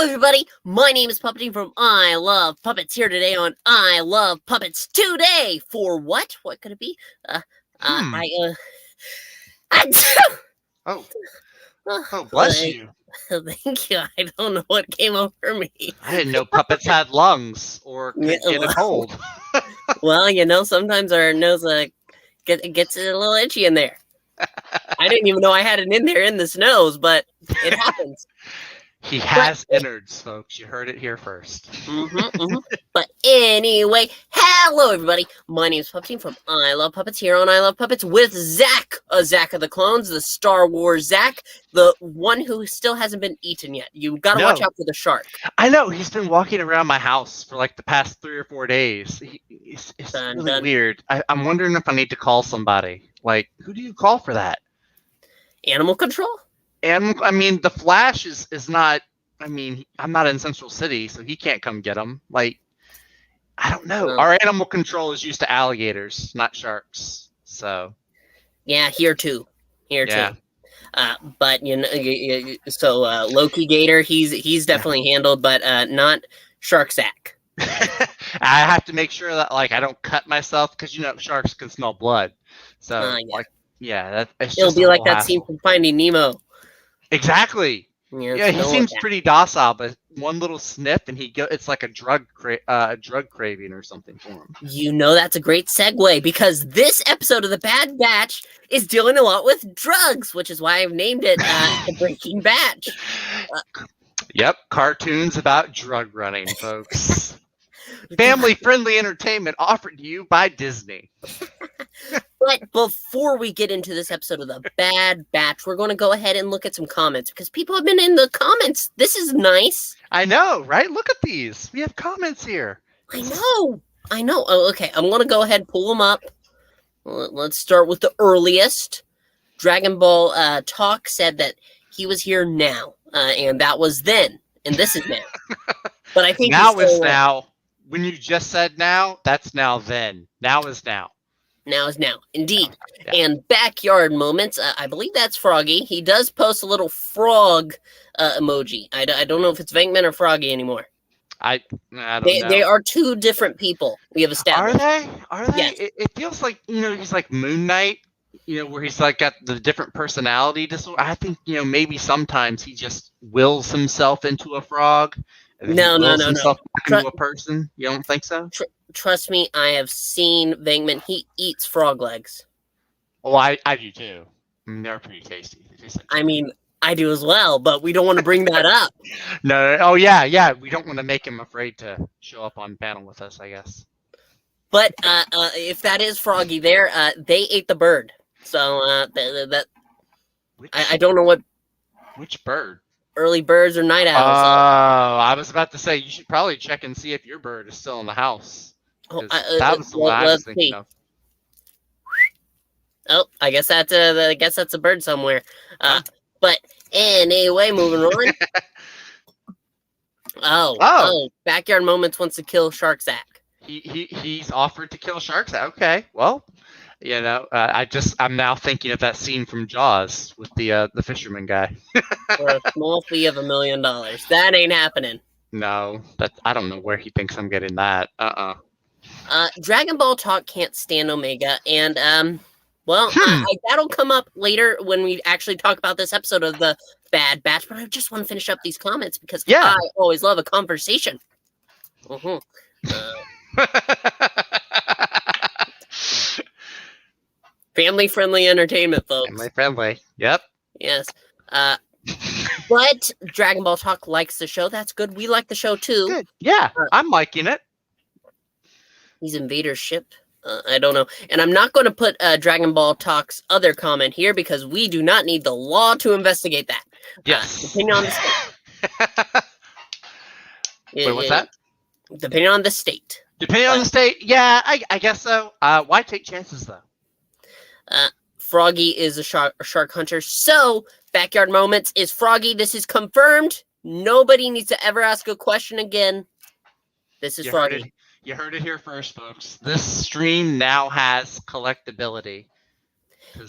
Hello, everybody. My name is Puppetine from I Love Puppets. Here today on I Love Puppets today for what? What could it be? I Bless you. Thank you. I don't know what came over me. I didn't know puppets had lungs or could get a cold. Well, sometimes our nose gets a little itchy in there. I didn't even know I had it in there in this nose, but it happens. He has innards, folks. You heard it here first. But anyway, hello everybody. My name is Puppetine from I Love Puppets here on I Love Puppets with Zach, Zach of the Clones, the Star Wars Zach, the one who still hasn't been eaten yet. You gotta watch out for the shark. I know, he's been walking around my house for like the past 3 or 4 days. It's really weird. I'm wondering if I need to call somebody. Like, who do you call for that? Animal control? I mean, the Flash is not. I mean, I'm not in Central City, so he can't come get them. Like, I don't know. Our animal control is used to alligators, not sharks. So. Yeah, here too. But Loki Gator, he's definitely handled, but not Shark Zach. I have to make sure that I don't cut myself because sharks can smell blood. So it'll be like that scene from Finding Nemo. Exactly. Yeah, he seems pretty docile, but one little sniff and it's like a drug craving or something for him. That's a great segue because this episode of The Bad Batch is dealing a lot with drugs, which is why I've named it The Breaking Batch. Yep, cartoons about drug running, folks. Family-friendly entertainment offered to you by Disney. But before we get into this episode of The Bad Batch, we're going to go ahead and look at some comments because people have been in the comments. This is nice. I know, right? Look at these. We have comments here. I know. Oh, okay, I'm going to go ahead and pull them up. Let's start with the earliest. Dragon Ball Talk said that he was here now, and that was then, and this is now. But I think now is now. When you just said now, that's now then. Now is now. Now is now, indeed. Yeah. And Backyard Moments, I believe that's Froggy. He does post a little frog emoji. I don't know if it's Venkman or Froggy anymore. I don't know. They are two different people. We have established. Are they? Yes. It feels like, he's like Moon Knight, where he's like got the different personality disorder. I think, maybe sometimes he just wills himself into a frog. No. Into a person? You don't think so? Trust me, I have seen Venkman. He eats frog legs. Oh, I do too. They're pretty tasty. I do as well, but we don't want to bring that up. No. Oh, yeah. We don't want to make him afraid to show up on panel with us, I guess. But if that is Froggy there, they ate the bird. So I don't know what. Which bird? Early birds or night owls. Oh, I was about to say you should probably check and see if your bird is still in the house. That was the one I was thinking of. Oh, I guess that's a bird somewhere. But anyway, moving on. Oh! Backyard Moments wants to kill Shark Zach. He's offered to kill Shark Zach. Okay, well, I'm now thinking of that scene from Jaws with the fisherman guy. For a small fee of $1 million. That ain't happening. No, I don't know where he thinks I'm getting that. Dragon Ball Talk can't stand Omega, and that'll come up later when we actually talk about this episode of The Bad Batch. But I just want to finish up these comments because I always love a conversation. Family-friendly entertainment, folks. Family-friendly. Yep. Yes. But Dragon Ball Talk likes the show. That's good. We like the show, too. Good. Yeah, I'm liking it. He's Invader's ship. I don't know. And I'm not going to put Dragon Ball Talk's other comment here because we do not need the law to investigate that. Yes. Depending on the state. Wait, what's that? Depending on the state. Depending on the state? Yeah, I guess so. Why take chances, though? Froggy is a shark hunter. So, Backyard Moments is Froggy. This is confirmed. Nobody needs to ever ask a question again. This is Froggy. You heard it here first, folks. This stream now has collectability.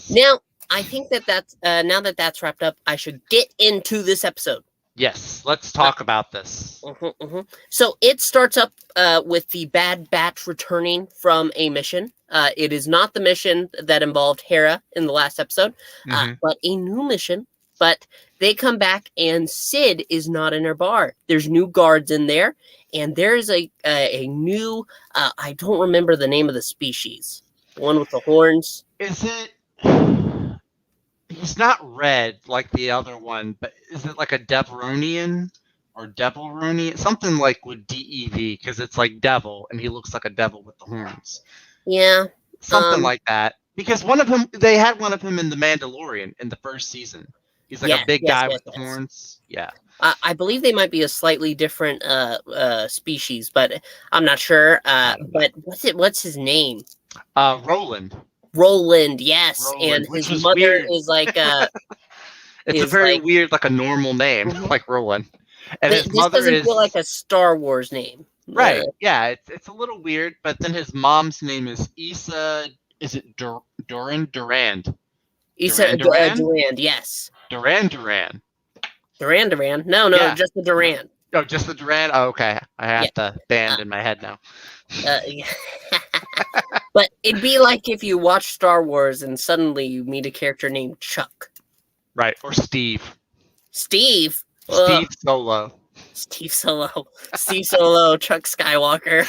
Now, I think that's now that that's wrapped up, I should get into this episode. Yes, let's talk about this. So it starts up with the Bad Batch returning from a mission. It is not the mission that involved Hera in the last episode, but a new mission. But they come back and Sid is not in her bar. There's new guards in there, and there's a new. I don't remember the name of the species. The one with the horns. Is it? He's not red like the other one, but is it like a Devronian or Devilronian? Something like with DEV, because it's like devil, and he looks like a devil with the horns. Yeah. Something like that. Because they had one of him in The Mandalorian in the first season. He's like a big guy with the horns. Yeah. I believe they might be a slightly different species, but I'm not sure. But what's his name? Roland. Roland, yes. Roland, and his mother is like it's a very weird, like a normal name, like Roland. And his mother doesn't feel like a Star Wars name. Right. Yeah, it's a little weird, but then his mom's name is Issa. Is it Durand? Issa Durand, yes. Durand. No, yeah. Just the Durand. Oh, just the Durand? Oh, okay. I have the band in my head now. But it'd be like if you watch Star Wars and suddenly you meet a character named Chuck. Right, or Steve. Steve Solo. Steve Solo, Chuck Skywalker.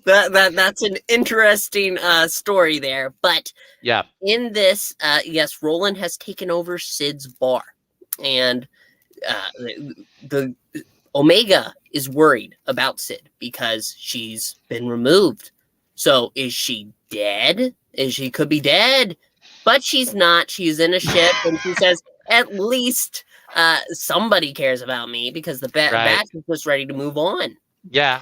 That's an interesting story there. But yeah, in this, yes, Roland has taken over Sid's bar, and the Omega is worried about Sid because she's been removed. So is she dead? She could be dead, but she's not. She's in a ship, and she says, "At least somebody cares about me," because the batch is just ready to move on. Yeah.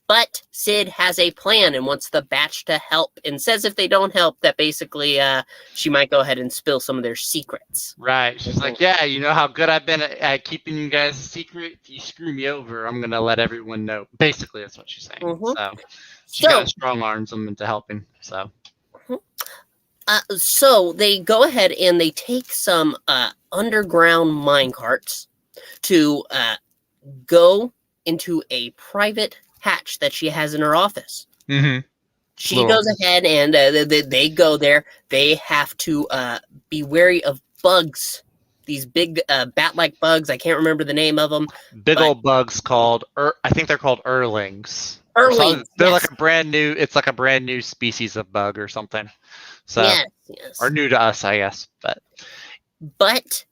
But Sid has a plan and wants the batch to help, and says if they don't help, that basically she might go ahead and spill some of their secrets. Right. She's like, yeah, you know how good I've been at keeping you guys a secret? If you screw me over, I'm going to let everyone know. Basically, that's what she's saying. So she kind of strong arms them into helping. So. So they go ahead and they take some underground mine carts to go into a private hatch that she has in her office. She goes ahead and they go there. They have to be wary of bugs. These big bat-like bugs. I can't remember the name of them. Big old bugs called, I think they're called Erlings. They're like a brand new, it's like a brand new species of bug or something. So, yes. Or new to us, I guess. But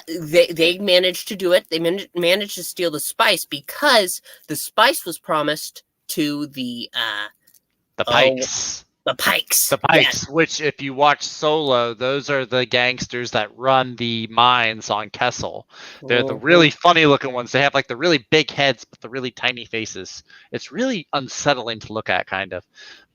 they managed to do it. They managed to steal the spice because the spice was promised to the Pikes. The Pikes. Yes. Which, if you watch Solo, those are the gangsters that run the mines on Kessel. They're the really funny-looking ones. They have like the really big heads but the really tiny faces. It's really unsettling to look at, kind of.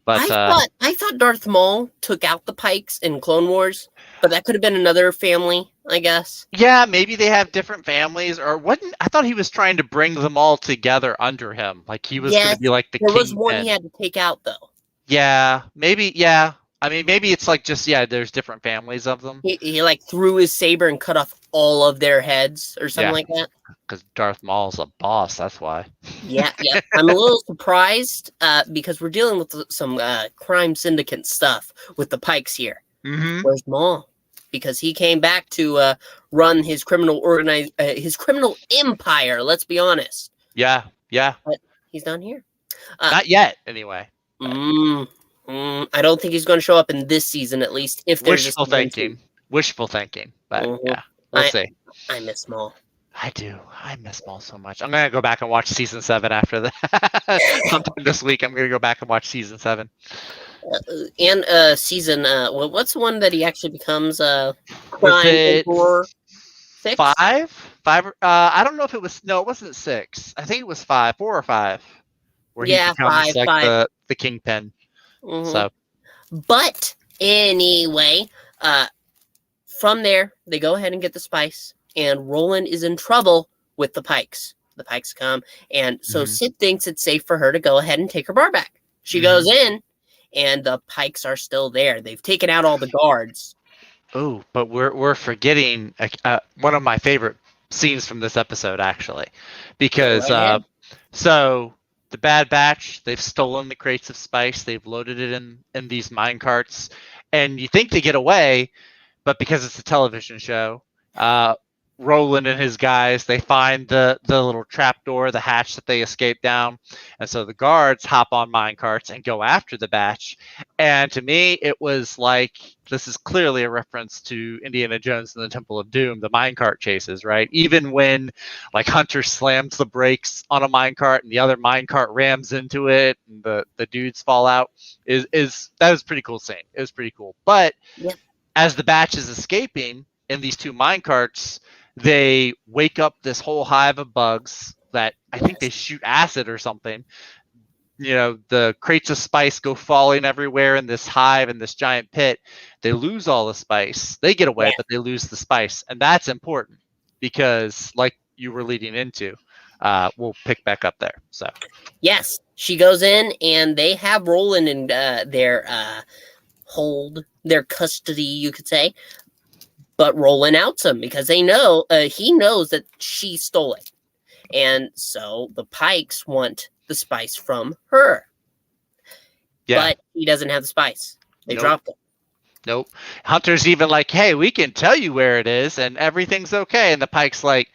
But I thought Darth Maul took out the Pikes in Clone Wars, but that could have been another family, I guess. Yeah, maybe they have different families, or wouldn't I thought he was trying to bring them all together under him, like he was going to be like the king. There was one he had to take out, though. Yeah, maybe. Yeah, I mean, maybe it's like just there's different families of them. He like threw his saber and cut off all of their heads or something like that. Because Darth Maul's a boss, that's why. Yeah. I'm a little surprised because we're dealing with some crime syndicate stuff with the Pikes here. Where's Maul? Because he came back to run his criminal empire. Let's be honest. Yeah. But he's not here. Not yet, anyway. I don't think he's going to show up in this season, at least. If there's Wishful thinking. But yeah, we'll see. I miss Maul. I do. I miss Maul so much. I'm gonna go back and watch season 7 after that. Sometime this week, I'm gonna go back and watch season 7. And season. What's the one that he actually becomes? Was it 6? 5? 5? I don't know if it was. No, it wasn't 6. I think it was 5. 4 or 5. Where he becomes 5. The kingpin. So, but anyway, from there they go ahead and get the spice, and Roland is in trouble with the Pikes. The Pikes come, and so Sid thinks it's safe for her to go ahead and take her bar back. She goes in, and the Pikes are still there. They've taken out all the guards. Oh, but we're forgetting one of my favorite scenes from this episode actually, because Go ahead. so the Bad Batch, they've stolen the crates of spice, they've loaded it in these mine carts, and you think they get away, but because it's a television show, Roland and his guys, they find the little trapdoor, the hatch that they escaped down, and so the guards hop on mine carts and go after the Batch. And to me, it was like, this is clearly a reference to Indiana Jones and the Temple of Doom, the minecart chases, right? Even when like Hunter slams the brakes on a minecart and the other minecart rams into it, and the dudes fall out, is that was a pretty cool scene. It was pretty cool. But Yep. as the Batch is escaping in these two minecarts, they wake up this whole hive of bugs that I think they shoot acid or something. You know, the crates of spice go falling everywhere in this hive, in this giant pit. They lose all the spice. They get away, but they lose the spice. And that's important because, like you were leading into, we'll pick back up there. So, Yes, she goes in, and they have Roland in their their custody, you could say. But Roland outs him because they know he knows that she stole it, and so the Pikes want the spice from her. yeah. But he doesn't have the spice. They Nope. dropped it. Nope. Hunter's even like, "Hey, we can tell you where it is, and everything's okay." And the Pike's like,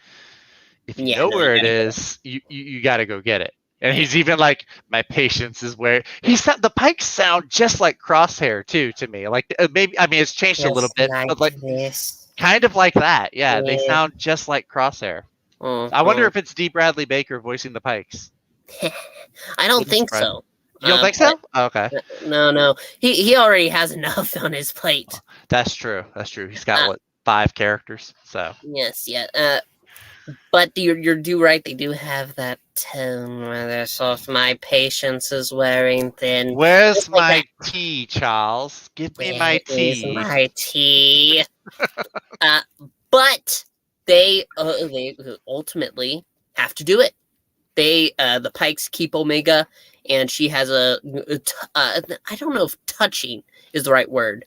"If you know where it is, you got to go get it." And he's even like, "My patience is where." The Pikes sound just like Crosshair too to me. Like maybe, I mean, it's changed a little bit, but like this. kind of like that. Yeah, they sound just like Crosshair. I wonder if it's D. Bradley Baker voicing the Pikes. I don't think so. You don't think so? Oh, okay. No. He already has enough on his plate. That's true. That's true. He's got what, 5 characters? So yes, yeah. But you're right. They do have that tone where they're sort of, my patience is wearing thin. Where's my tea, Charles? Give me my tea. My tea. But they ultimately have to do it. They the Pikes keep Omega, and she has I don't know if touching is the right word,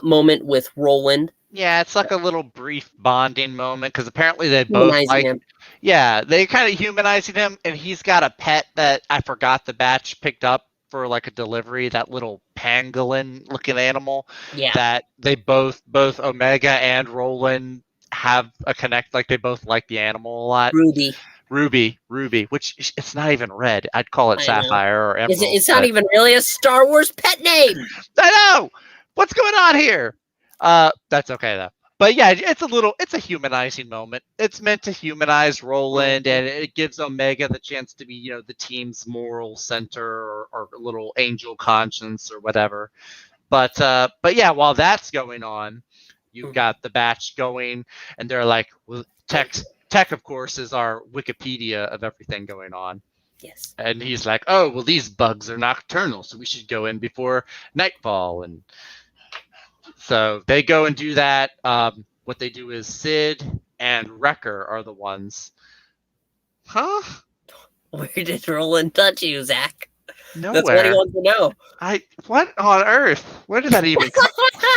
moment with Roland. Yeah, it's like a little brief bonding moment because apparently they both like him. Yeah, they kind of humanizing him, and he's got a pet that I forgot the Batch picked up for like a delivery, that little pangolin looking animal. Yeah. That they both Omega and Roland have a connect, like they both like the animal a lot. Ruby, which it's not even red. I'd call it Sapphire or Emerald. It's not even really a Star Wars pet name. I know! What's going on here? That's okay though. But yeah, it's a humanizing moment. It's meant to humanize Roland, and it gives Omega the chance to be, you know, the team's moral center or little angel conscience or whatever. But yeah, while that's going on, you've got the Batch going, and they're like, well, Tech, of course, is our Wikipedia of everything going on. Yes. And he's like, oh, well, these bugs are nocturnal, so we should go in before nightfall. And so they go and do that. What they do is Sid and Wrecker are the ones. Huh? Where did Roland touch you, Zach? Nowhere. That's what he wants to know. What on earth? Where did that even come from?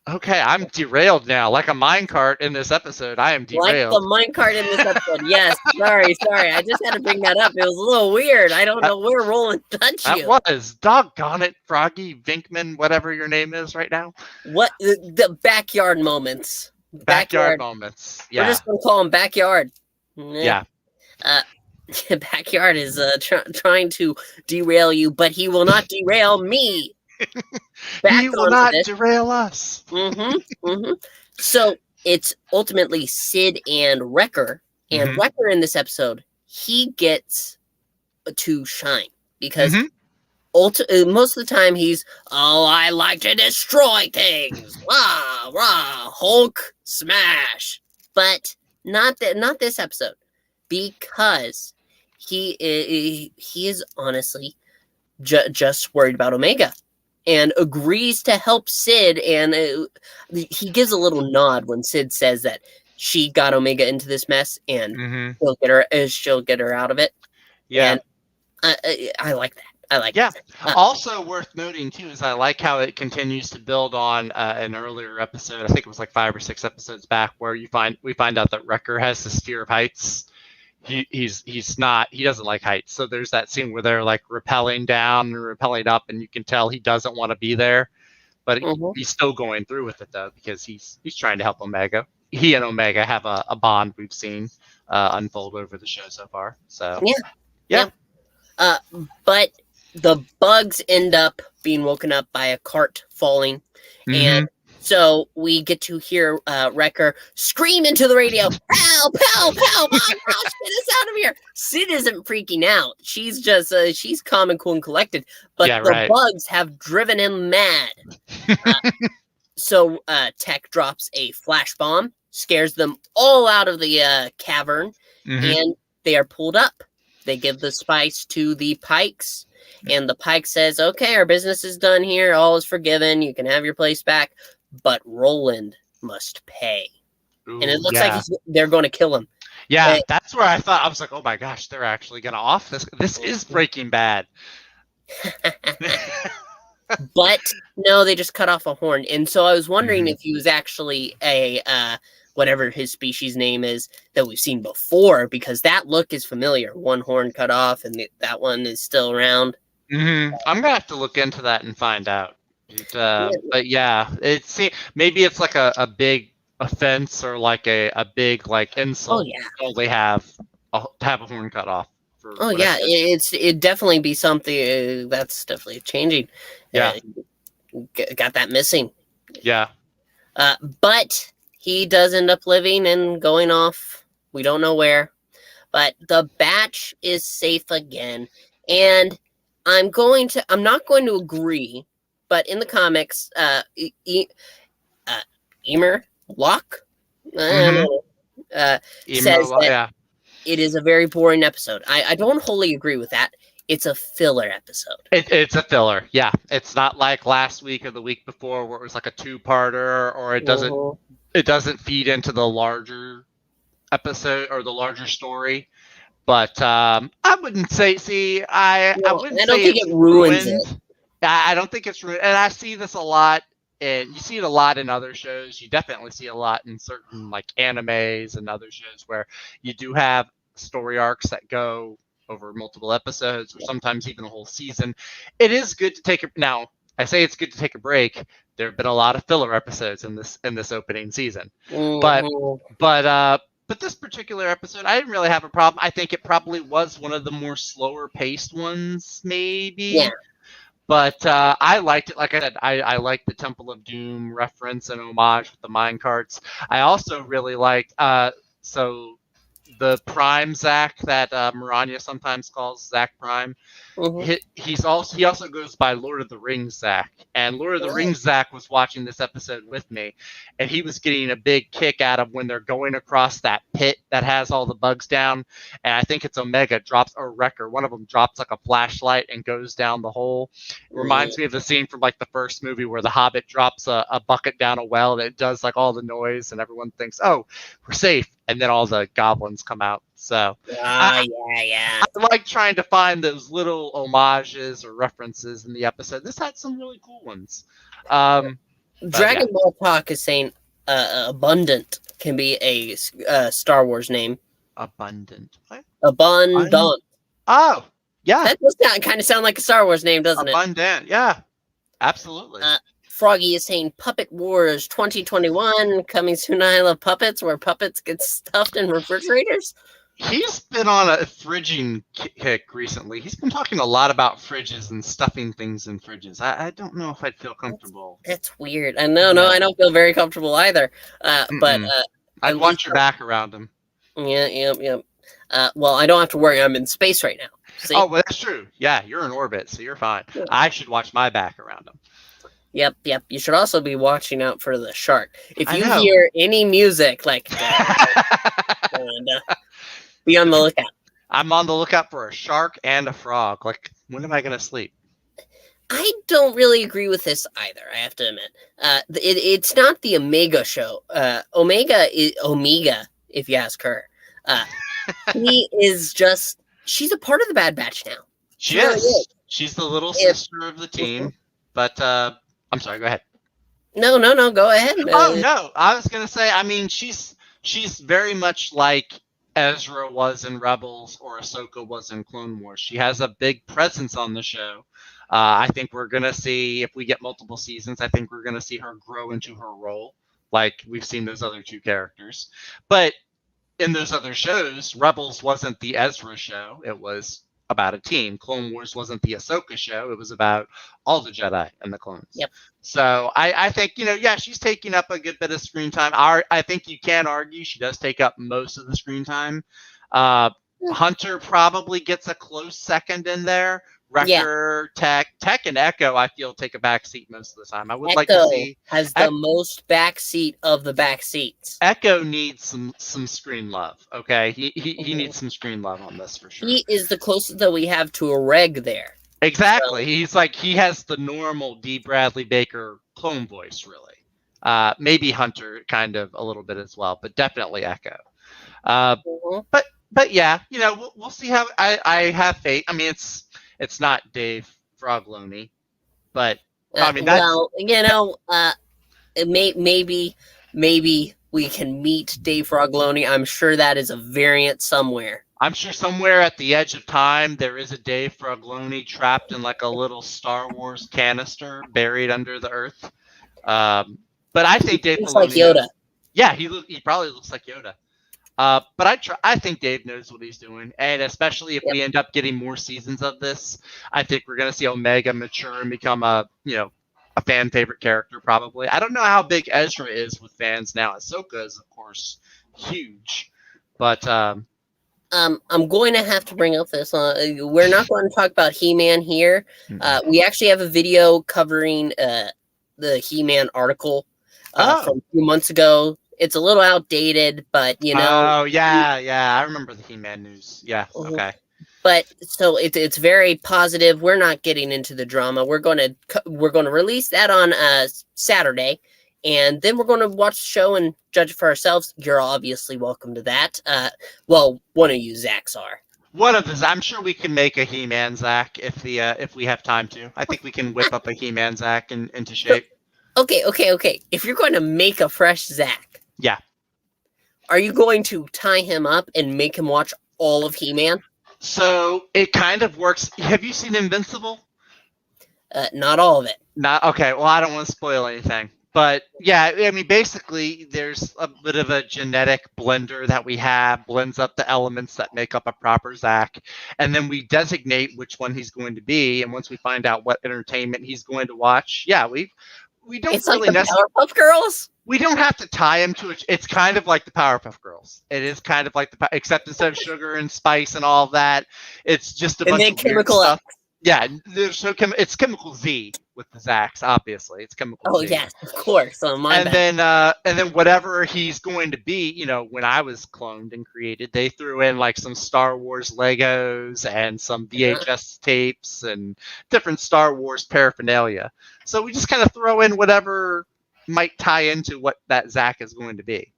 Okay, I'm derailed now. Like a minecart in this episode, I am derailed. Like the minecart in this episode, yes. Sorry. I just had to bring that up. It was a little weird. I don't know where Roland touched you. That was, doggone it, Froggy, Vinkman, whatever your name is right now. What? The backyard moments. Backyard moments, yeah. We're just going to call them backyard. Yeah. Backyard is trying to derail you, but he will not derail me. He will not derail us. So it's ultimately Sid and Wrecker. And Wrecker in this episode, he gets to shine because most of the time he's, I like to destroy things. Rah, rah, Hulk smash. But not this episode, because he is honestly just worried about Omega. And agrees to help Sid, and he gives a little nod when Sid says that she got Omega into this mess, and she'll get her out of it. Yeah, and I like that. I like Yeah. it. Also worth noting too is I like how it continues to build on an earlier episode. I think it was like 5 or 6 episodes back where we find out that Wrecker has this fear of heights. He doesn't like heights. So there's that scene where they're like rappelling down and rappelling up, and you can tell he doesn't want to be there, but he's still going through with it though because he's trying to help Omega. He and Omega have a bond we've seen unfold over the show so far. So yeah. But the bugs end up being woken up by a cart falling, and so we get to hear Wrecker scream into the radio, "Help! Help! Help! Oh gosh, get us out of here!" Sid isn't freaking out. She's just she's calm and cool and collected. But bugs have driven him mad. So Tech drops a flash bomb, scares them all out of the cavern, and they are pulled up. They give the spice to the Pikes, and the Pike says, "Okay, our business is done here. All is forgiven. You can have your place back, but Roland must pay." Ooh, and it looks like they're going to kill him. Yeah, that's where I thought, I was like, oh my gosh, they're actually going to off this. This is Breaking Bad. But no, they just cut off a horn. And so I was wondering if he was actually a whatever his species name is that we've seen before, because that look is familiar. One horn cut off, and that one is still around. I'm gonna have to look into that and find out. But yeah, maybe it's like a big offense or like a big like insult. They have to have a horn cut off. It'd definitely be something that's definitely changing. Got that missing. Yeah. But he does end up living and going off. We don't know where. But the batch is safe again. And I'm not going to agree, but in the comics, Emer Locke says that it is a very boring episode. I don't wholly agree with that. It's a filler episode. It's a filler, yeah. It's not like last week or the week before where it was like a 2-parter, or it doesn't feed into the larger episode or the larger story. But I wouldn't say. I don't think it ruins it. I don't think it's ruined, and I see this a lot. And you see it a lot in other shows. You definitely see a lot in certain like animes and other shows where you do have story arcs that go over multiple episodes or sometimes even a whole season. It is good to take now. I say it's good to take a break. There have been a lot of filler episodes in this opening season, but this particular episode, I didn't really have a problem. I think it probably was one of the more slower paced ones, maybe. Yeah. But I liked it. Like I said, I liked the Temple of Doom reference and homage with the mine carts. I also really liked the Prime Zack that Maranya sometimes calls Zack Prime. He also goes by Lord of the Rings Zack, and Lord of the Rings Zack was watching this episode with me, and he was getting a big kick out of when they're going across that pit that has all the bugs down, and I think it's Omega or Wrecker. One of them drops like a flashlight and goes down the hole. It reminds me of the scene from like the first movie where the Hobbit drops a bucket down a well and it does like all the noise, and everyone thinks, "Oh, we're safe," and then all the goblins come out. So I like trying to find those little homages or references in the episode. This had some really cool ones. Dragon Ball Talk is saying abundant can be a Star Wars name. Abundant. What? Abundant. Oh, yeah. That does kind of sound like a Star Wars name, doesn't it? Abundant, yeah. Absolutely. Froggy is saying Puppet Wars 2021 coming soon. I love puppets, where puppets get stuffed in refrigerators. He's been on a fridging kick recently. He's been talking a lot about fridges and stuffing things in fridges. I don't know if I'd feel comfortable. That's weird. I I don't feel very comfortable either. But I'd want your back around him. Yeah. Well, I don't have to worry. I'm in space right now. See? Oh, well, that's true. Yeah, you're in orbit, so you're fine. Yeah. I should watch my back around him. Yep. You should also be watching out for the shark. If you hear any music like that, be on the lookout. I'm on the lookout for a shark and a frog. Like, when am I going to sleep? I don't really agree with this either, I have to admit. It's not the Omega show. Omega is Omega, if you ask her. She's a part of the Bad Batch now. She is. She's the little If sister of the team. But I'm sorry. Go ahead. no, go ahead. Oh no, I was gonna say. I mean, she's very much like Ezra was in Rebels or Ahsoka was in Clone Wars. She has a big presence on the show. I think we're gonna see, if we get multiple seasons, I think we're gonna see her grow into her role, like we've seen those other two characters. But in those other shows, Rebels wasn't the Ezra show. It was about a team. Clone Wars wasn't the Ahsoka show. It was about all the Jedi and the clones. Yep. So I think, yeah, she's taking up a good bit of screen time. I think you can argue she does take up most of the screen time. Hunter probably gets a close second in there. Wrecker, Tech, and Echo, I feel, take a back seat most of the time. I would like to see has the most back seat of the back seats. Echo needs some screen love. Okay, he needs some screen love on this for sure. He is the closest that we have to a reg there. Exactly. So, he's like, he has the normal D. Bradley Baker clone voice, really. Maybe Hunter kind of a little bit as well, but definitely Echo. But yeah, we'll see how. I have faith. I mean, it's not Dave Frogloni, but I mean, that's, maybe we can meet Dave Frogloni. I'm sure that is a variant somewhere. I'm sure somewhere at the edge of time there is a Dave Frogloni trapped in like a little Star Wars canister buried under the earth. But I think Dave looks like Yoda. Yeah, he probably looks like Yoda. But I think Dave knows what he's doing, and especially if we end up getting more seasons of this, I think we're going to see Omega mature and become a fan favorite character. Probably. I don't know how big Ezra is with fans now. Ahsoka is, of course, huge, but I'm going to have to bring up this. We're not going to talk about He-Man here. We actually have a video covering the He-Man article from a few months ago. It's a little outdated, but Oh yeah, I remember the He-Man news. Yeah, okay. But so it's very positive. We're not getting into the drama. We're going to release that on Saturday, and then we're going to watch the show and judge it for ourselves. You're obviously welcome to that. Well, one of you Zachs are. One of us. I'm sure we can make a He-Man Zach if we have time to. I think we can whip up a He-Man Zach into shape. Okay. If you're going to make a fresh Zach. Yeah. Are you going to tie him up and make him watch all of He-Man? So it kind of works. Have you seen Invincible? Not all of it. Not okay. Well, I don't want to spoil anything. But yeah, I mean, basically, there's a bit of a genetic blender that we have, blends up the elements that make up a proper Zach, and then we designate which one he's going to be. And once we find out what entertainment he's going to watch, yeah, we don't it's really like the Powerpuff Girls. We don't have to tie him to it. It's kind of like the Powerpuff Girls. It is kind of like except instead of sugar and spice and all of that, it's just a bunch of chemical weird stuff. Yeah, it's Chemical Z with the Zachs, obviously. It's Chemical Z. Oh yes, of course. And then whatever he's going to be, when I was cloned and created, they threw in like some Star Wars Legos and some VHS tapes and different Star Wars paraphernalia. So we just kind of throw in whatever might tie into what that Zach is going to be.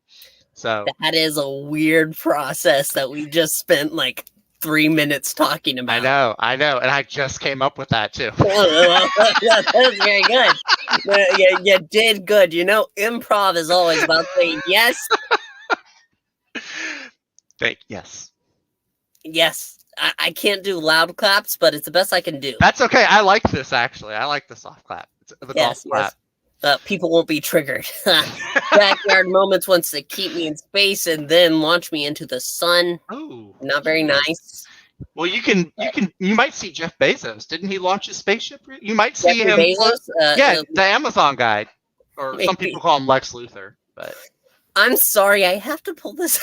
So that is a weird process that we just spent like 3 minutes talking about. I know, and I just came up with that too. That was very good. You did good. Improv is always about saying yes. Yes. Yes. I can't do loud claps, but it's the best I can do. That's okay. I like this actually. I like the soft clap. The golf clap. People won't be triggered. Backyard Moments wants to keep me in space and then launch me into the sun. Oh, not very nice. Well, you might see Jeff Bezos. Didn't he launch his spaceship? You might see him. Bezos? The Amazon guy, or maybe. Some people call him Lex Luthor. But I'm sorry, I have to pull this.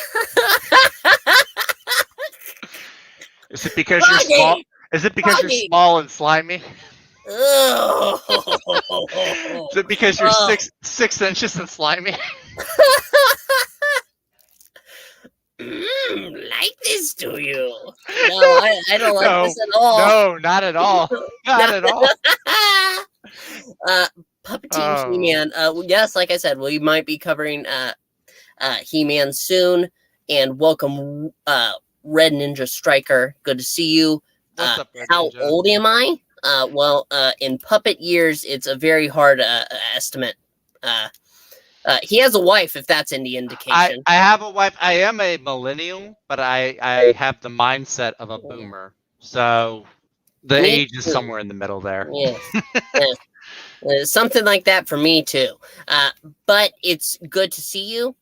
Is it because you're small? Is it because you're small and slimy? Oh. Is it because you're 6 inches and slimy? Like this, do you? No, I don't like this at all. No, not at all. Not at all. Puppetine He-Man. Yes, like I said, we might be covering He-Man soon. And welcome, Red Ninja Striker. Good to see you. What's up, Red How Ninja? old am I? In puppet years, it's a very hard estimate. He has a wife, if that's any indication. I have a wife. I am a millennial, but I have the mindset of a boomer. So the Me age is too. somewhere in the middle there. Yes. Something like that for me too. But it's good to see you.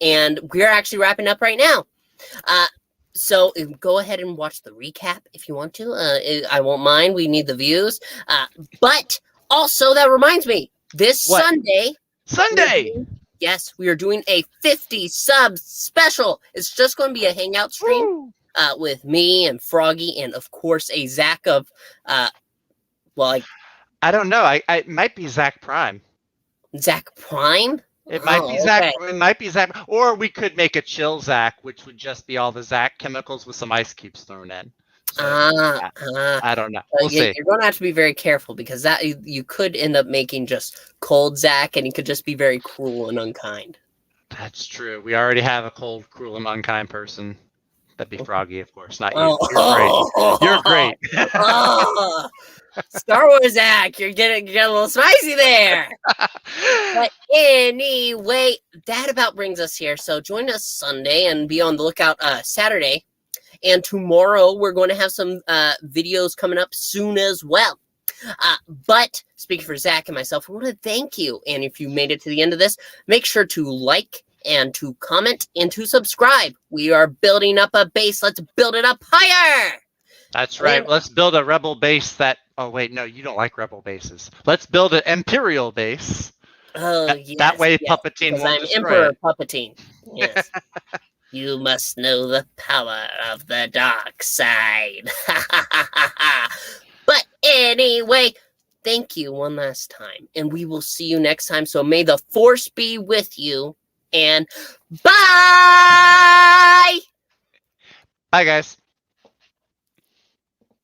And we're actually wrapping up right now. So go ahead and watch the recap if you want to. I won't mind. We need the views. But also, that reminds me, this What? Sunday. Yes, we are doing a 50 subs special. It's just going to be a hangout stream with me and Froggy and, of course, a Zach of, I don't know. It might be Zach Prime. Zach Prime? It might be Zach. Okay. It might be Zach. Or we could make a chill Zach, which would just be all the Zach chemicals with some ice cubes thrown in. So, I don't know. We'll see. You're going to have to be very careful because that you could end up making just cold Zach, and he could just be very cruel and unkind. That's true. We already have a cold, cruel, and unkind person. That'd be Froggy, of course, not you. You're great. You're great. Star Wars Zach, you're getting a little spicy there. But anyway, that about brings us here. So join us Sunday and be on the lookout Saturday. And tomorrow we're going to have some videos coming up soon as well. But speaking for Zach and myself, we want to thank you. And if you made it to the end of this, make sure to like and to comment and to subscribe. We are building up a base. Let's build it up higher. That's right. Let's build a rebel base that... Oh, wait, no, you don't like rebel bases. Let's build an Imperial base. Oh, yes. That way Puppetine won't destroy Emperor it. Puppetine. Yes. You must know the power of the dark side. But anyway, thank you one last time. And we will see you next time. So may the Force be with you. And bye! Bye, guys.